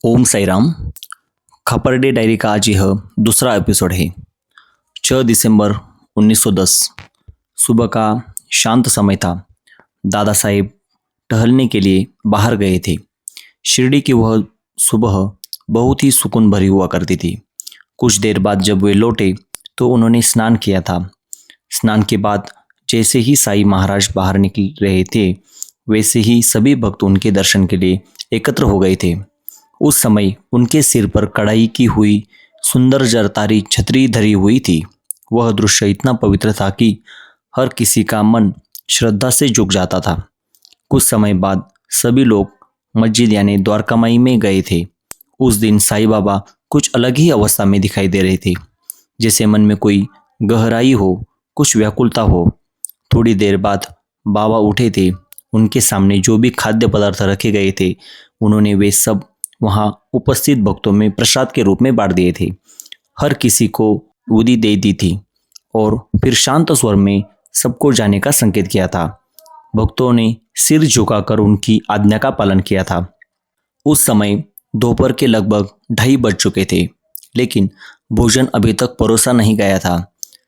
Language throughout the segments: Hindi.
ओम साईराम। खापर्डे डायरी का आज यह दूसरा एपिसोड है। 6 दिसंबर 1910 सुबह का शांत समय था। दादा साहेब टहलने के लिए बाहर गए थे। शिरडी की वह सुबह बहुत ही सुकून भरी हुआ करती थी। कुछ देर बाद जब वे लौटे तो उन्होंने स्नान किया था। स्नान के बाद जैसे ही साईं महाराज बाहर निकल रहे थे वैसे ही सभी भक्त उनके दर्शन के लिए एकत्र हो गए थे। उस समय उनके सिर पर कढ़ाई की हुई सुंदर जरतारी छतरी धरी हुई थी। वह दृश्य इतना पवित्र था कि हर किसी का मन श्रद्धा से झुक जाता था। कुछ समय बाद सभी लोग मस्जिद यानी द्वारकामाई में गए थे। उस दिन साईं बाबा कुछ अलग ही अवस्था में दिखाई दे रहे थे, जैसे मन में कोई गहराई हो, कुछ व्याकुलता हो। थोड़ी देर बाद बाबा उठे थे। उनके सामने जो भी खाद्य पदार्थ रखे गए थे उन्होंने वे सब वहां उपस्थित भक्तों में प्रसाद के रूप में बांट दिए थे। हर किसी को उदी दे दी थी और फिर शांत स्वर में सबको जाने का संकेत किया था। भक्तों ने सिर झुकाकर उनकी आज्ञा का पालन किया था। उस समय दोपहर के लगभग 2:30 बज चुके थे, लेकिन भोजन अभी तक परोसा नहीं गया था।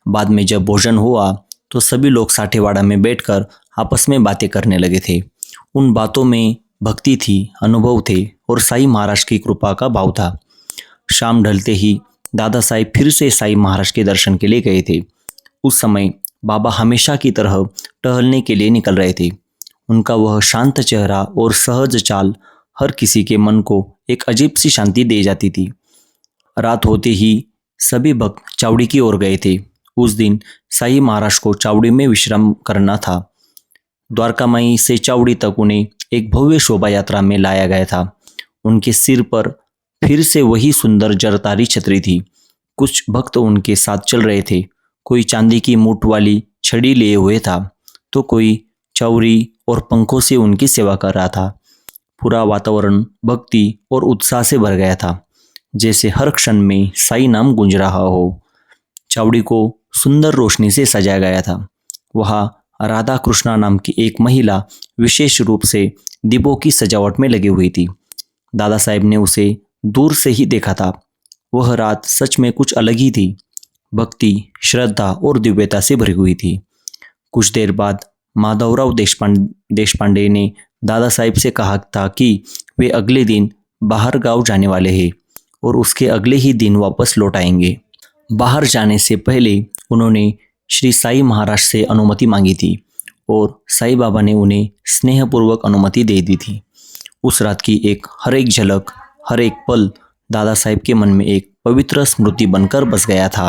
बाद में जब भोजन हुआ तो सभी लोग साठेवाड़ा में बैठकर आपस में बातें करने लगे थे। उन बातों में भक्ति थी, अनुभव थे और साईं महाराज की कृपा का भाव था। शाम ढलते ही दादा साहेब फिर से साईं महाराज के दर्शन के लिए गए थे। उस समय बाबा हमेशा की तरह टहलने के लिए निकल रहे थे। उनका वह शांत चेहरा और सहज चाल हर किसी के मन को एक अजीब सी शांति दे जाती थी। रात होते ही सभी भक्त चावड़ी की ओर गए थे। उस दिन साईं महाराज को चावड़ी में विश्राम करना था। द्वारकामाई से चावड़ी तक उन्हें एक भव्य शोभा यात्रा में लाया गया था। उनके सिर पर फिर से वही सुंदर जरतारी छतरी थी। कुछ भक्त उनके साथ चल रहे थे। कोई चांदी की मूठ वाली छड़ी लिए हुए था तो कोई चौरी और पंखों से उनकी सेवा कर रहा था। पूरा वातावरण भक्ति और उत्साह से भर गया था, जैसे हर क्षण में साईं नाम गूंज रहा हो। चावड़ी को सुंदर रोशनी से सजाया गया था। वहाँ राधा कृष्णा नाम की एक महिला विशेष रूप से दीपों की सजावट में लगी हुई थी। दादा साहेब ने उसे दूर से ही देखा था। वह रात सच में कुछ अलग ही थी, भक्ति, श्रद्धा और दिव्यता से भरी हुई थी। कुछ देर बाद माधवराव देशपांडे ने दादा साहेब से कहा था कि वे अगले दिन बाहर गांव जाने वाले हैं और उसके अगले ही दिन वापस लौट आएंगे। बाहर जाने से पहले उन्होंने श्री साईं महाराज से अनुमति मांगी थी और साईं बाबा ने उन्हें स्नेहपूर्वक अनुमति दे दी थी। उस रात की हर एक झलक, हर एक पल दादा साहेब के मन में एक पवित्र स्मृति बनकर बस गया था।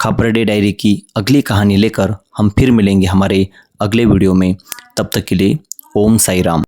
खापर्डे डायरी की अगली कहानी लेकर हम फिर मिलेंगे हमारे अगले वीडियो में। तब तक के लिए ओम साईं राम।